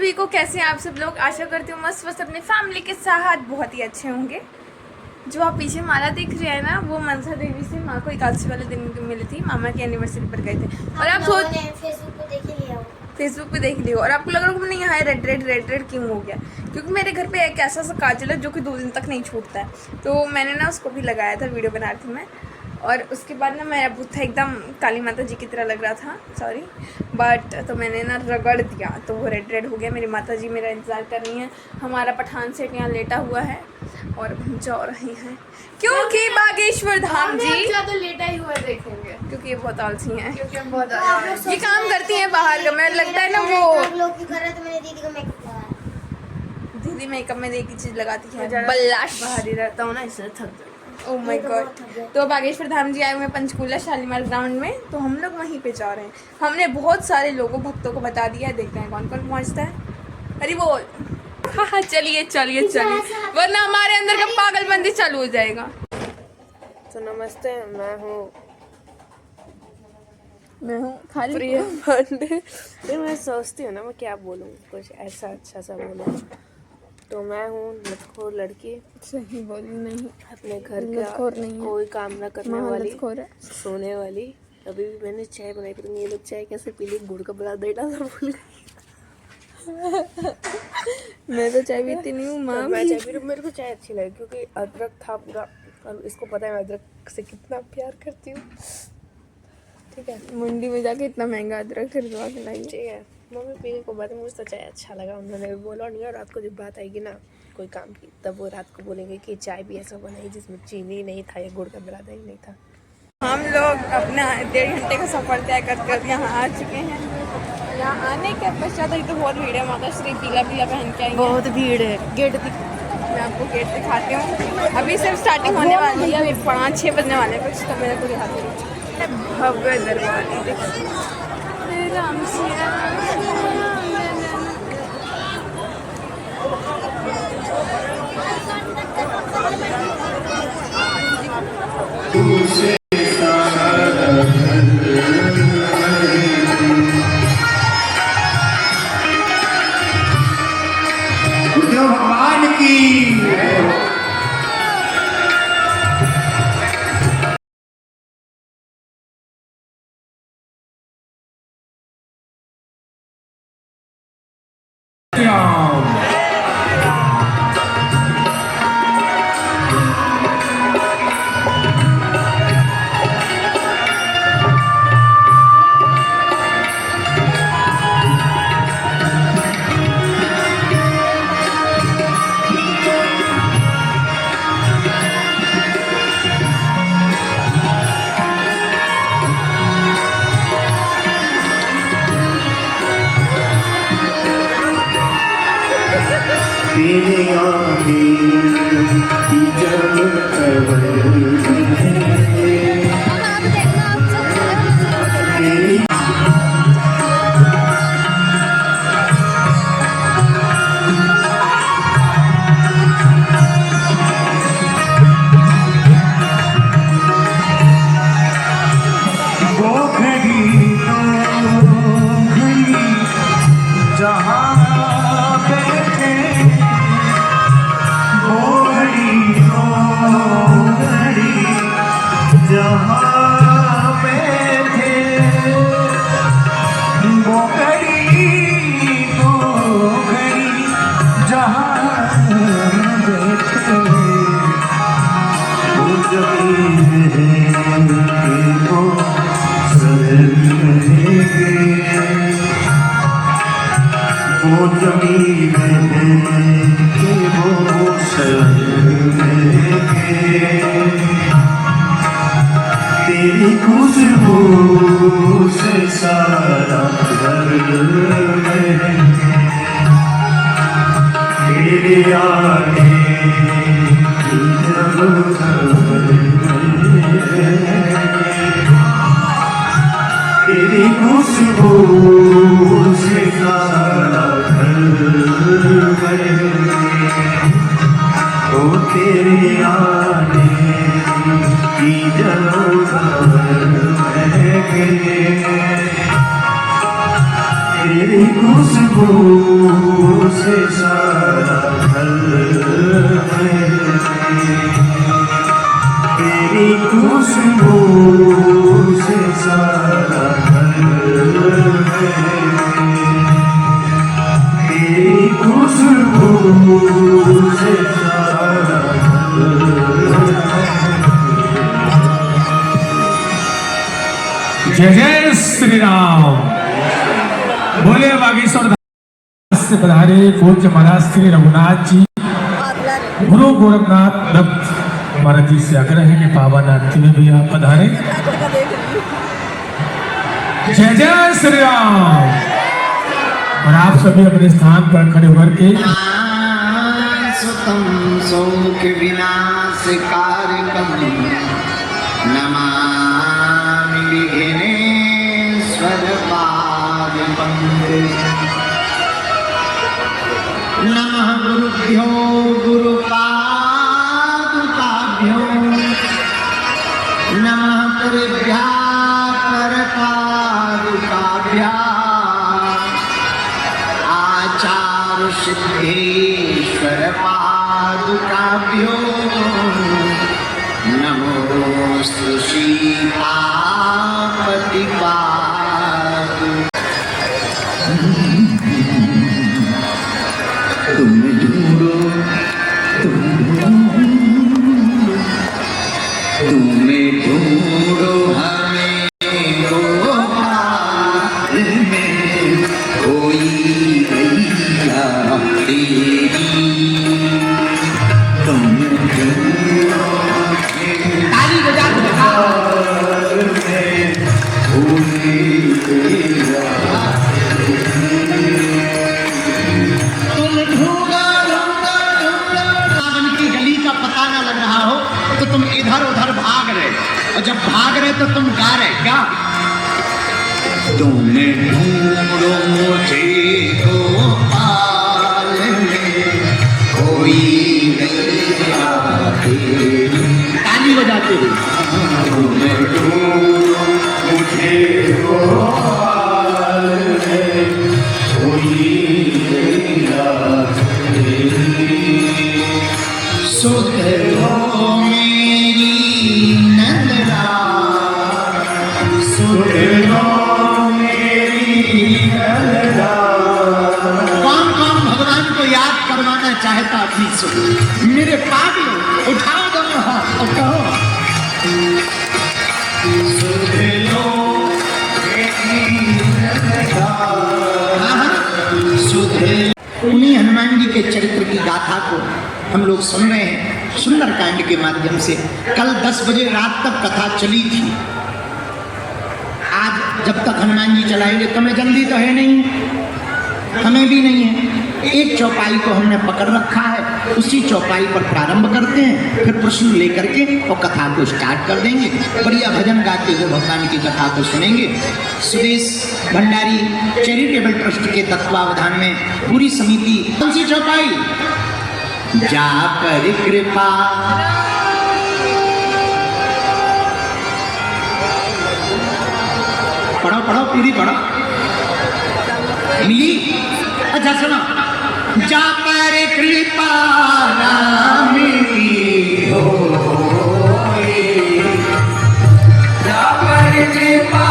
सभी को, कैसे हैं आप सब लोग। आशा करती हूँ मस्त मस्त अपने फैमिली के साथ बहुत ही अच्छे होंगे। जो आप पीछे माला देख रहे हैं ना, वो मनसा देवी से माँ को एकादशी वाले दिन मिली थी। मामा की एनिवर्सरी पर गए थे और आप सोच फेसबुक पे देख लियो और आपको लग रहा होगा नहीं यहाँ रेड रेड रेड रेड क्यों हो गया, क्योंकि मेरे घर पे एक ऐसा सा काजल है जो कि 2 दिन तक नहीं छूटता है। तो मैंने ना उसको भी लगाया था, वीडियो बना रही थी मैं। और उसके बाद ना मेरा बुत्था एकदम काली माता जी की तरह लग रहा था, सॉरी बट तो मैंने ना रगड़ दिया तो वो रेड रेड हो गया। मेरी माता जी मेरा इंतज़ार कर रही हैं। हमारा पठान सेठ यहाँ लेटा हुआ है और हम जा रहे हैं क्योंकि बागेश्वर धाम जी तो लेटा ही हुआ देखेंगे, क्योंकि ये बहुत आलसी हैं, क्योंकि हम बहुत ये काम करती हैं बाहर का। मैं लगता है ना वो दीदी मेकअप में एक ही चीज़ लगाती है, बल्लाश। बाहर ही रहता हूँ ना, इसलिए थक जाता। Oh my God. तो बागेश्वर धाम जी आए हुए हैं पंचकूला शालीमार ग्राउंड में, तो हम लोग वहीं पे जा रहे हैं। हमने बहुत सारे लोगों भक्तों को बता दिया है, देखते हैं कौन कौन पहुंचता है। अरे बोल हाँ हाँ चलिए चलिए चलिए, वरना हमारे अंदर का पागलबंदी चालू हो जाएगा। तो नमस्ते, मैं हूँ खाली प्रिया पांडे। तो मैं सोचती हूँ ना मैं क्या बोलूँ, कुछ ऐसा अच्छा सा बोलूँ। तो मैं हूँ लतखोर लड़की, सही बोली नहीं, अपने घर लतखोर का नहीं है, कोई काम ना करने वाली, है। सोने वाली। अभी भी मैंने चाय बनाई, पता ये लोग चाय कैसे पी ली, गुड़ का बना दे डाला भूल गई। मैं तो चाय पीती नहीं हूँ माँ। मैं चाय पी रही हूँ, मेरे को चाय अच्छी लगी क्योंकि अदरक था पूरा, और इसको पता है मैं अदरक से कितना प्यार करती हूँ। ठीक है, मंडी में जाके इतना महंगा अदरक खरीदवा के लाई। ठीक है, मम्मी पीने को बाद मुझे तो चाय अच्छा लगा, उन्होंने भी बोला। नहीं, और रात को जब बात आएगी ना कोई काम की, तब वो रात को बोलेंगे कि चाय भी ऐसा बनाई जिसमें चीनी नहीं था या गुड़ का बुरादा ही नहीं था। हम लोग अपना 1.5 घंटे का सफ़र तय कर यहाँ आ चुके हैं। यहाँ आने के पश्चात ही तो बहुत भीड़ है। माता श्री पीला पीला पहन के आई, बहुत भीड़ है। गेट मैं आपको गेट दिखाती हूँ। अभी सिर्फ स्टार्टिंग होने वाली है, अभी 5-6 बजने वाले हैं कुछ, तो मेरे को दिखाती हूँ। भव्य दरबार भगवान की। तेरी खुशबू से सारा घर तेरे आने की जब तेरी खुशबू से सारा घर तो तेरे आने की जब तेरी खुशबू से सारा घर महके, तेरी खुशबू से सारा घर महके, तेरी खुशबू से सारा जय जय श्री राम। बोले बागेश्वर धाम से पधारे पूज्य महाराज श्री रघुनाथ जी, गुरु गोरखनाथ दत्त महाराज जी से आग्रह है कि पावन आरती में भी आप पधारे। जय जय श्री राम। और आप सभी अपने स्थान पर खड़े होकर के सुतम शोक विनाश कारकम नमामि विघ्नेश्वर पाद पंकजं। नमः गुरुभ्यो गुरुपादुकाभ्यो, नमः पुरेभ्यः परपादुकाभ्याम्, आचार्य सिद्धेश्वर पादुकाभ्यो नमोस्तु सीतापति पादु। तुम ढूंढो तुम्हें ढूंढो हमें गोपाल में कोई गैया तेरी, तुम ढूंढो ताली बजा के गोपाल में कोई गैया, तुम ढूंढो सावन की गली का पता ना लग रहा हो तो तुम इधर उधर भाग रहे, और जब भाग रहे तो तुम गा रहे क्या? तुमने ढूंढो मुझे गोपाल में कोई गैया तेरी, ताली बजाते हुए तुमने ढूंढो मुझे गोपाल में कोई गैया तेरी, सुध हो मेरी नंदरा, सुध हो मेरी नंदरा। कौन कौन भगवान को याद करवाना चाहता थी? सुन मेरे पागलों, उठाओ दोनों हाथ और कहो सुध लो मेरी नंदरा। सुध। उन्हीं हनुमान जी के चरित्र की गाथा को हम लोग सुन रहे हैं सुंदर कांड के माध्यम से। कल 10 बजे रात तक कथा चली थी। आज जब तक हनुमान जी चलाएंगे, तुम्हें जल्दी तो है नहीं, हमें भी नहीं है। एक चौपाई को हमने पकड़ रखा है, उसी चौपाई पर प्रारंभ करते हैं, फिर प्रश्न लेकर के और कथा को स्टार्ट कर देंगे। बढ़िया भजन गाते हुए भगवान की कथा को सुनेंगे। सुदेश भंडारी चैरिटेबल ट्रस्ट के तत्वावधान में पूरी समिति। कौन सी चौपाई? जा पर कृपा पढ़ो पढ़ो पूरी पढ़ो, मिली? अच्छा सुनो, जा पर कृपा ना मिली हो, जा पर कृपा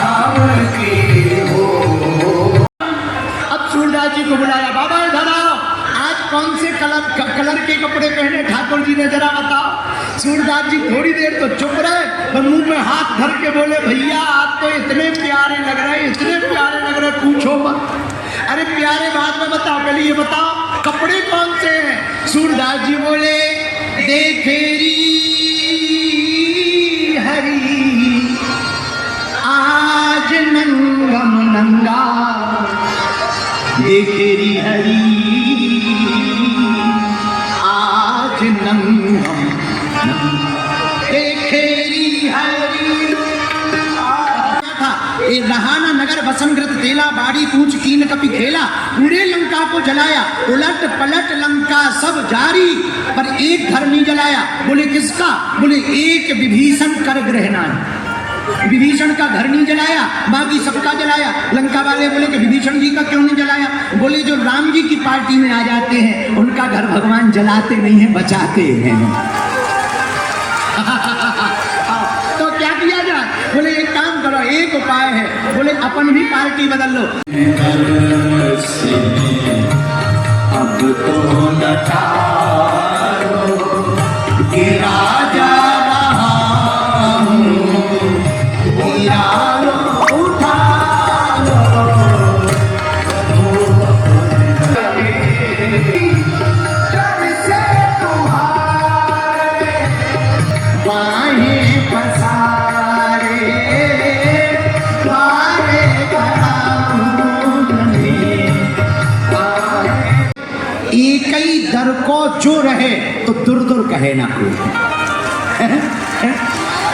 नाम की हो। अब सूरदास जी को बुलाया, बाबा इधर आओ, आज कौन से कलर के कपड़े पहने ठाकुर जी ने, जरा बताओ। सूरदास जी थोड़ी देर तो चुप रहे, पर मुंह में हाथ धर के बोले, भैया आप तो इतने प्यारे लग रहे, इतने प्यारे लग रहे, पूछो मत। अरे प्यारे बाद में बताओ, पहले ये बताओ कपड़े कौन से हैं? सूरदास जी बोले, देखेरी हरी आज नंगम नंगा, देखेरी हरी आज नंगम देखेरी हरी। रहाना नगर वसंकृत तेला, बाड़ी पूछ कीन कपि खेला, पूरे लंका को जलाया, उलट पलट लंका सब जारी, पर एक घर नहीं जलाया। बोले किसका? बोले एक विभीषण कर ग्रहणाय। विभीषण का घर नहीं जलाया, बाकी सबका जलाया। लंका वाले बोले कि विभीषण जी का क्यों नहीं जलाया? बोले जो राम जी की पार्टी में आ जाते हैं उनका घर भगवान जलाते नहीं है, बचाते हैं। तो क्या किया जाए? बोले एक काम करो, एक उपाय है। बोले अपन भी पार्टी बदल लो। अब तो नचारो कि राजा रहा हूँ, गिरालो उठा लो। जब से तुम्हारे बाहें पसारे, द्वारे एक ही दर को जो रहे तो दूर दूर कहे ना कोई।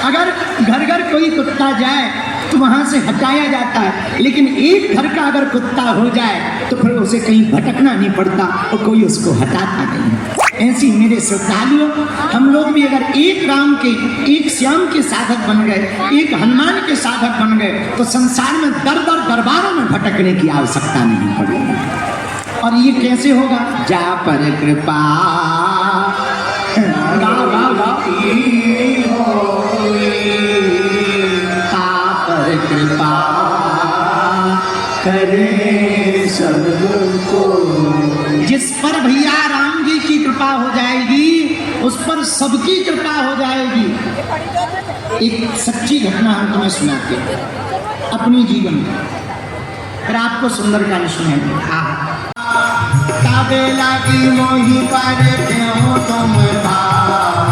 अगर घर घर कोई कुत्ता जाए तो वहां से हटाया जाता है, लेकिन एक घर का अगर कुत्ता हो जाए तो फिर उसे कहीं भटकना नहीं पड़ता और कोई उसको हटाता नहीं है। ऐसी मेरे श्रद्धालुओं, हम लोग भी अगर एक राम के, एक श्याम के साधक बन गए, एक हनुमान के साधक बन गए तो संसार में दर दर दरबारों में भटकने की आवश्यकता नहीं पड़ेगी। और ये कैसे होगा? जा पर कृपा पर कृपा करे सबको। जिस पर भैया राम जी की कृपा हो जाएगी उस पर सबकी कृपा हो जाएगी। एक सच्ची घटना हम तुम्हें सुनाते हैं अपनी जीवन में, फिर आपको सुंदरकांड सुनाएंगे। काबेला की मोही पर क्यों तुम भाई,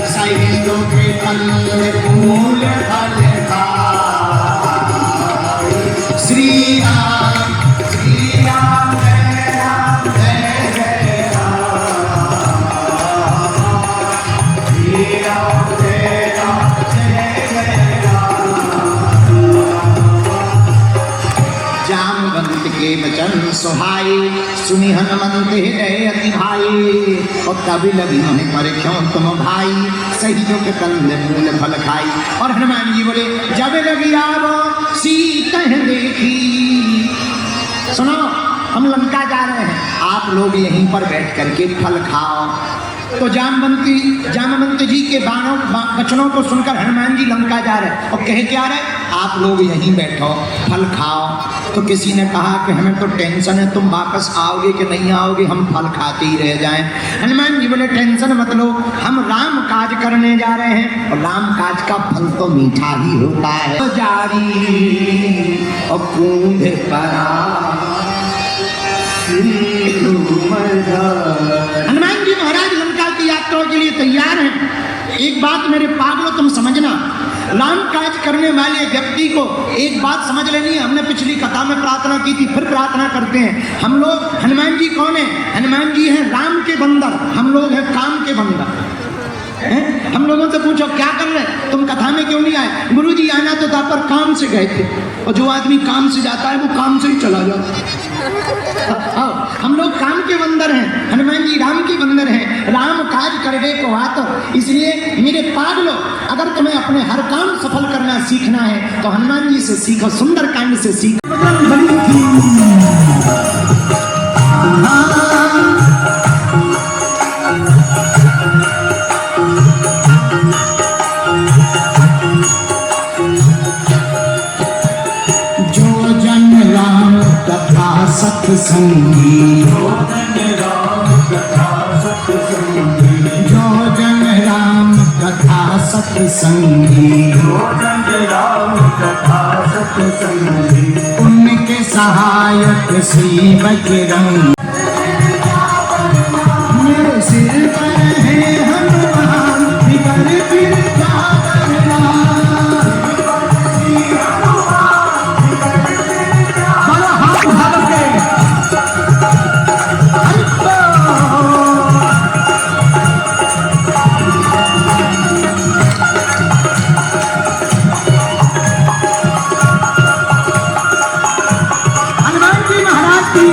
शहीदों के फल फूल फल खाए। श्री राम जय राम जय जय राम, श्री राम जय जय राम। जामवंत के वचन सुहाई, सुनि हनुमंत हृदय अति भाई। और कभी लगी मन पर क्यों तुम भाई, शहीदों के कंधे फूल फल खाई। और हनुमान जी बोले जब लगी आवो सीता देखी। सुनो, हम लंका जा रहे हैं, आप लोग यहीं पर बैठ करके फल खाओ। तो जामवंत जी के वचनों को सुनकर हनुमान जी लंका जा रहे और कहे क्या रहे, आप लोग यहीं बैठो फल खाओ। तो किसी ने कहा कि हमें तो टेंशन है, तुम वापस आओगे कि नहीं आओगे, हम फल खाते ही रह जाएं। हनुमान जी बोले टेंशन मत लो, हम राम काज करने जा रहे हैं और राम काज का फल तो मीठा ही होता है। जारी और कूंभ परा हनुमान जी महाराज लंका की यात्रा के लिए तैयार हैं। एक बात मेरे पागलों तुम समझना, राम काज करने वाले व्यक्ति को एक बात समझ लेनी है। हमने पिछली कथा में प्रार्थना की थी, फिर प्रार्थना करते हैं। हम लोग, हनुमान जी कौन है? हनुमान जी हैं राम के बंदर, हम लोग हैं काम के बंदर। हम लोगों से पूछो क्या कर रहे, तुम कथा में क्यों नहीं आए? गुरुजी आना तो था पर काम से गए थे, और जो आदमी काम से जाता है वो काम से ही चला जाता है। हम लोग काम के बंदर हैं, हनुमान जी राम के बंदर हैं। राम काज करने को आतो, इसलिए मेरे पागलों, अगर तुम्हें अपने हर काम सफल करना सीखना है तो हनुमान जी से सीखो, सुंदरकांड से सीखो। सत्संगी जो जन राम कथा सत्संगी, उनके सहायक श्री बजरंग। मेरे सिर पर है हनुमान, बिगड़ फिर क्या करना। हनुमान जी महाराज की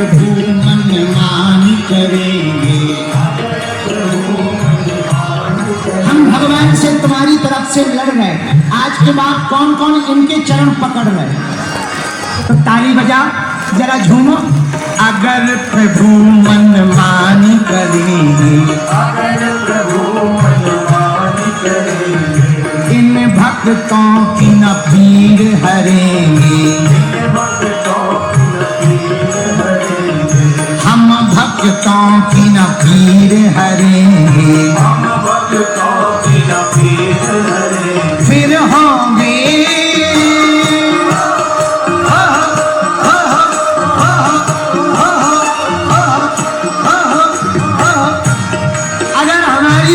प्रभु मनमानी करेंगे। हम भगवान से तुम्हारी तरफ से लड़ रहे, आज के बाद कौन कौन इनके चरण पकड़ रहे, तो ताली बजा जरा झूमो। अगर प्रभु मनमानी करेंगे, अगर प्रभु मनमानी करेंगे, इन भक्तों की न पीर हरेंगे, इन भक्तों की न पीर हरेंगे, हम भक्तों की न पीर हरेंगे, हम भक्तों की न पीर हरेंगे, फिर होंगे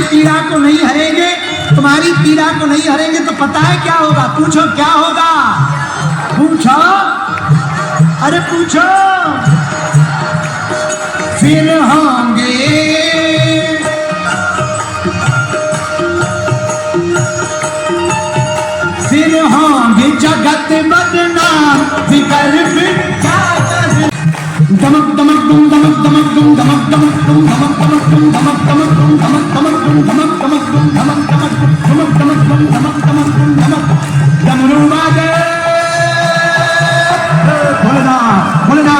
पीड़ा को नहीं हरेंगे, तुम्हारी पीड़ा को नहीं हरेंगे तो पता है क्या होगा? पूछो क्या होगा? पूछो, अरे पूछो। फिर होंगे जगत बदनाम, फिकर फिर क्या कर। दमक दमक दुम दमक दमक दुम दमक दमक दुम दमक दमक दुम दमक दमक दुम दमक दमक दुम दमक दमक दुम दमक दमक दमक दमक दुम दमक दमक दुम दमक डमरू बाजे। बोलना बोलना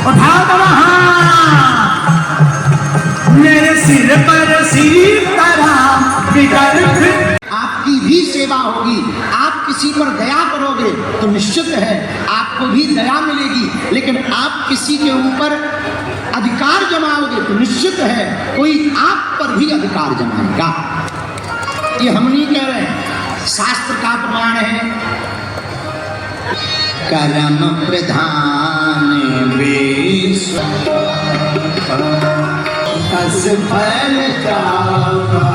उठा दो हाथ, मेरे सिर पर सीताराम बिगड़ फिर। आपकी भी सेवा होगी, आप किसी पर दया करोगे तो निश्चित है आपको भी दया मिलेगी, लेकिन आप किसी के ऊपर अधिकार जमाओगे तो निश्चित है कोई आप पर भी अधिकार जमाएगा। ये हम नहीं कह रहे हैं, शास्त्र का प्रमाण है। कर्म प्रधान वेश कस फल जागा,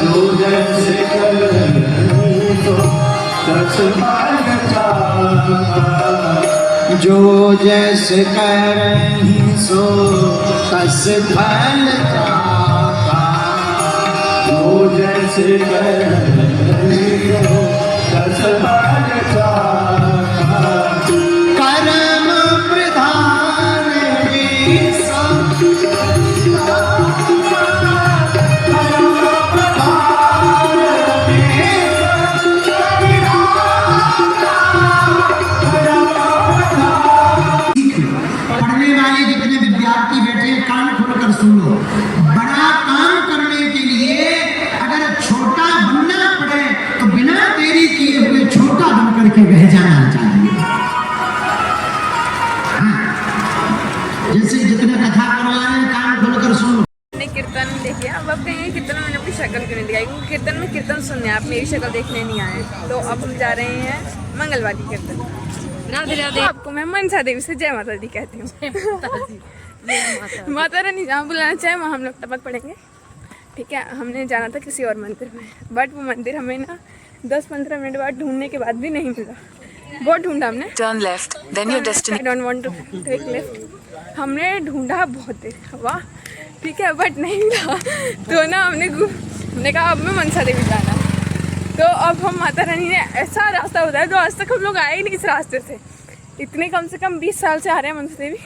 जो जैसे करहीं सो तस फल जागा, जो जैसे करहीं सो तस फल जागा। कर्म प्रधान वेश सुनो, बड़ा काम करने के लिए अगर छोटा बनना पड़े तो बिना देरी किए हुए छोटा बन करके रह जाना चाहिए। हाँ, जैसे जितने कथा करवा रहे हैं कान खोलकर सुनो। कीर्तन देखिए, अब कहेंगे कीर्तन में मैंने अपनी शक्ल क्यों नहीं दिखाई, क्योंकि कीर्तन में कीर्तन सुनने आप मेरी शक्ल देखने नहीं आए। तो अब हम जा रहे हैं मंगलवारी कीर्तन। राधे राधे। आपको मैं मनसा देवी से जय माता दी कहती हूँ। माता रानी जहाँ बुलाना चाहे वहाँ हम लोग टपक पड़ेंगे। ठीक है, हमने जाना था किसी और मंदिर में, बट वो मंदिर हमें ना 10-15 मिनट बाद ढूंढने के बाद भी नहीं मिला। बहुत ढूंढा हमने। Turn left, then your destiny. I don't want to take left। हमने ढूंढा बहुत देर, वाह ठीक है, बट नहीं मिला। तो ना हमने कहा अब मैं मनसा देवी जाना। तो अब हम माता रानी ने ऐसा रास्ता बताया जो आज तक हम लोग आए ही नहीं इस रास्ते से। इतने कम से कम 20 साल से आ रहे हैं मनसा देवी,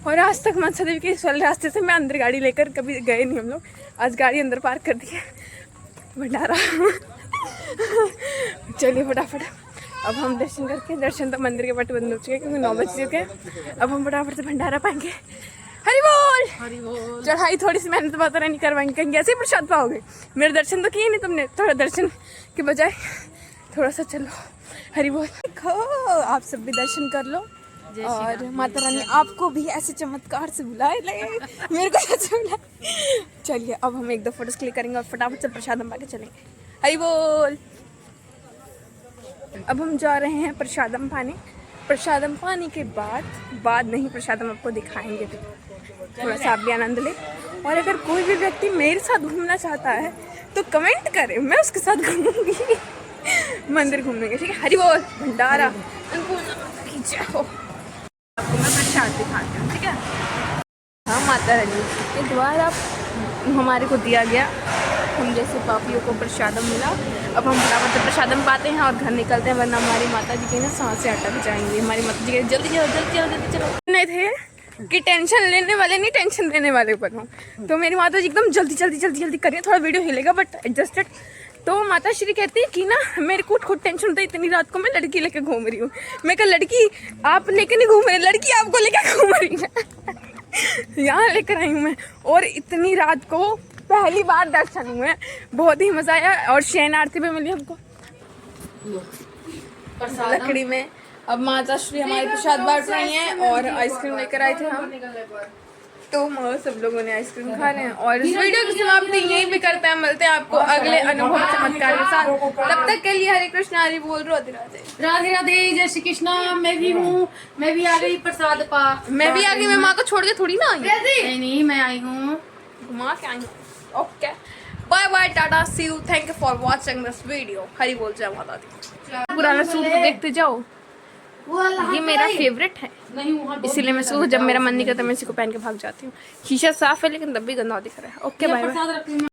और आज तक मनसा देवी के इस वाले रास्ते से मैं अंदर गाड़ी लेकर कभी गए नहीं हम लोग। आज गाड़ी अंदर पार्क कर दी है, भंडारा। चलिए फटाफट अब हम दर्शन करके, दर्शन तो मंदिर के पट बंद हो चुके हैं क्योंकि 9 बज चुके हैं। अब हम फटाफट से भंडारा पाएंगे। हरि बोल, हरि बोल। चढ़ाई थोड़ी सी मेहनत माता रानी करवाएंगे, कहीं ऐसे ही प्रसाद पाओगे। मेरे दर्शन तो किए नहीं तुमने, थोड़ा दर्शन के बजाय थोड़ा सा चलो। हरि बोल। देखो आप सब भी दर्शन कर लो, और माता रानी आपको भी ऐसे चमत्कार से बुलाए लगे, मेरे को ऐसे बुलाए। चलिए अब हम 1-2 फोटोज क्लिक करेंगे और फटाफट से प्रसादम पाके चलेंगे। हरि बोल। अब हम जा रहे हैं प्रसादम पाने। प्रसादम पाने के बाद नहीं, प्रसादम आपको दिखाएंगे तो थोड़ा सा आप भी आनंद ले। और अगर कोई भी व्यक्ति मेरे साथ घूमना चाहता है तो कमेंट करे, मैं उसके साथ घूमूंगी मंदिर घूमने के। ठीक है, हरि बोल। भंडारा आपको मैं प्रसाद दिखाती हूँ। ठीक है, हाँ माता रानी के द्वारा हमारे को दिया गया, हम जैसे पापियों को प्रसादम मिला। अब हम फटाफट से प्रसादम पाते हैं और घर निकलते हैं, वरना हमारी माता जी के ना सांस से अटक जाएंगे। हमारी माता जी के जल्दी चलो जल्दी चलो जल्दी चलो। नहीं थे कि टेंशन लेने वाले नहीं टेंशन देने वाले ऊपर हूँ, तो मेरी माता जी एकदम जल्दी जल्दी जल्दी जल्दी करिए, थोड़ा वीडियो हिलेगा बट एडजस्टेड। तो माता श्री कहती है कि ना मेरे को खुद टेंशन होता है, इतनी रात को मैं लड़की लेके घूम रही हूँ। मैं कहा लड़की आप लेके नहीं घूम रही, लड़की आपको लेके घूम रही है। यहाँ लेकर आई हूँ मैं, और इतनी रात को पहली बार दर्शन हुए, बहुत ही मजा आया। और शयन आरती भी मिली हमको लकड़ी में। अब माता श्री हमारे प्रसाद बांट रही हैं और आइसक्रीम लेकर आए थे हम, तो सब लोगों ने आइसक्रीम खा रहे हैं। और इस वीडियो की समाप्ति यहीं भी करते हैं, मिलते हैं आपको अगले अनुभव चमत्कार के साथ। तब तक के लिए हरे कृष्ण हरि बोल, राधे राधे राधे राधे, जय श्री कृष्णा। मैं भी हूँ, मैं भी आ गई प्रसाद पा। मैं भी आ गई, मैं माँ को छोड़ के थोड़ी ना आई, नहीं नहीं मैं आई हूँ, घुमा के आई हूँ। Okay bye bye, tata, see you, thank you for watching this video. Hari बोल, जय माता दी। पुराना सूट को देखते जाओ, ये मेरा फेवरेट है, इसीलिए मैं सूट जब मेरा मन नहीं करता मैं इसी को पहन के भाग जाती हूँ। शीशा साफ है लेकिन तब भी गंदा दिख रहा है। Okay bye bye.